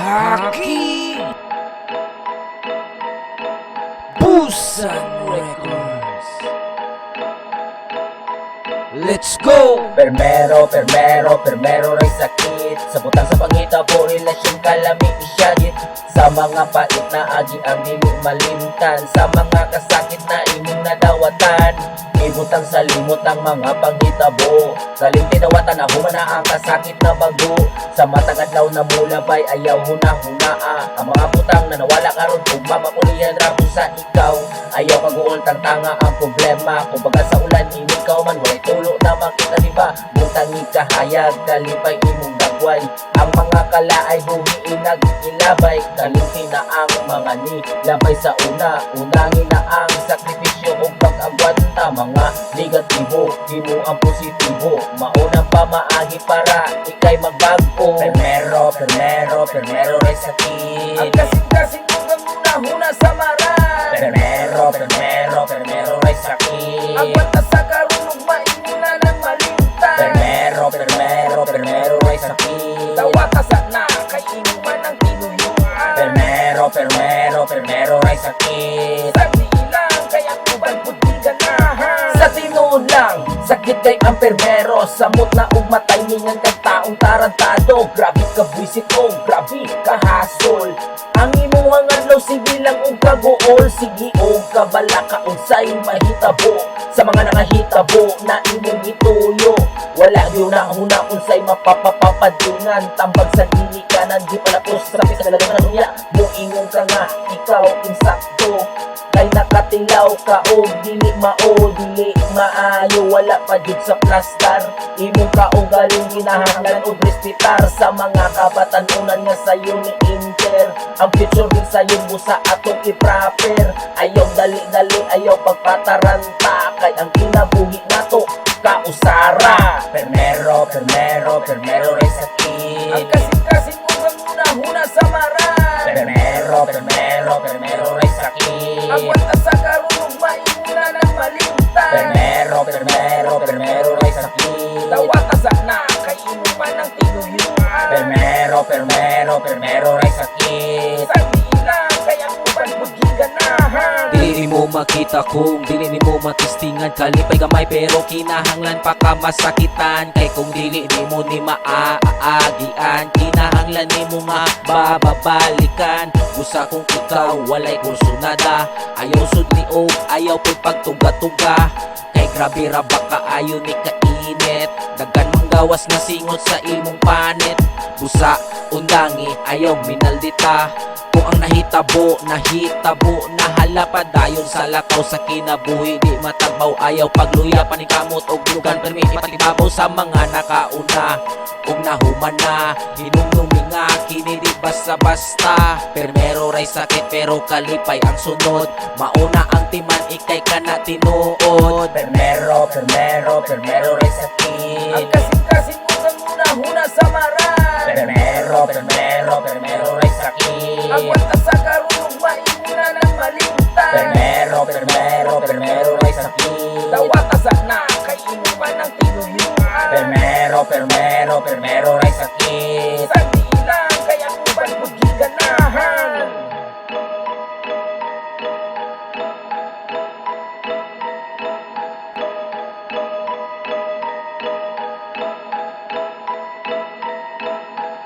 Haki Busan Records. Let's go! Permero ray sakit. Sa butang sa pangitabo, relasyon kalami isyagit. Sa mga pait na agi ang dili malimtan. Sa mga kasakit na imong nadawatan, ibutang sa limot ang mga panghitabo. Galing tinawatan na humana ang kasakit na bago. Sa matang adlaw na mulabay, ayaw huna-hunaa. Ang mga butang na nawala karon kung mamamulihan rabo sa ikaw. Ayaw pag-uol tanga ang problema. Kung baga sa ulan, inikaw man walay tulo na makita, diba? Butang ikahayag, kalipay imong dagway. Ang mga kalaay buhiinag ilabay. Kalimti na ang mga nilabay sa una. Unangin na ang sakripisyo o pag-agwanta. Mga negatibo, himo ang positibo. Maunang pamaagi para ikay magbago. Permero ray sakit. Ang kasing-kasing hanggang una-huna sa maran. Permero ray sakit. Ang bata sa karunong maingina ng malimtan. Permero ray sakit. Tawatasak na kay inuman ng tinuyuan. Permero ray sakit. Sabi ilang kaya kubal puti ganahan. Sa tinuod lang, sakit kay ang permero. Samot na ugmatay ningan kag taong tarantado. Grabe ka buisit o grabe ka hasol. Ang imong adlaw sige lang og kagool. Sige og kabala ka unsay mahitabo. Sa mga nakahitabo na imong ituyo, wala yun na huna unsay mapapapadungan. Tambag sa dili kanan di palapos sa pisa talaga na dunya. Muingon ka nga ikaw insakto. Kay nakatilaw ka o dili mao, dili maayo. Wala pa jud sa plastar. Imong kaugaling ginahanglan og respetar. Sa mga kabatanunan nga sayo ni Inter. Ang future din sayo busa atong i-proper. Ayaw dali-dali, ayaw pagpataranta. Kay ang kinabuhi nato kausara. Permero ray sakit. Ang kasing-kasing hanggang una-huna sa maran. Permero ray sakit. Ang bata sa karunong maingina ng malimtan. Permero ray sakit. Tawatasak na kay inuman ng tinuyuan. Permero ray sakit. Sabi ilang kaya kubal puti ganahan. Dili mo makita kung dili mo matistingan. Kalipay gamay pero kinahanglan pa ka masakitan. Kay kung dili di mo ni maaagian, kinahanglan ni mo nga bababalikan. Usa kung ikaw walay kursunada, ayaw sudli o ayaw pud pagtuga-tuga. Kay grabe ra ba kaayo ni kainit. Daghan manggawas nga singot sa imong panit. Busa undangi ayaw minaldita. Kung ang nahitabo, nahala pa dayon sa lakaw sa kinabuhi. Di matagbaw, ayaw pagluya, panikamot o glugan. Permi ipatibabaw sa mga nakauna. Kung nahuman na, hinumnumi nga, kini di basta-basta. Permero ray sakit pero kalipay ang sunod. Mauna ang timan, ikay ka na tinuod. Permero ray sakit. Ang kasing-kasing hanggang una-huna sa maran. Permero ray sakit. Ang bata sa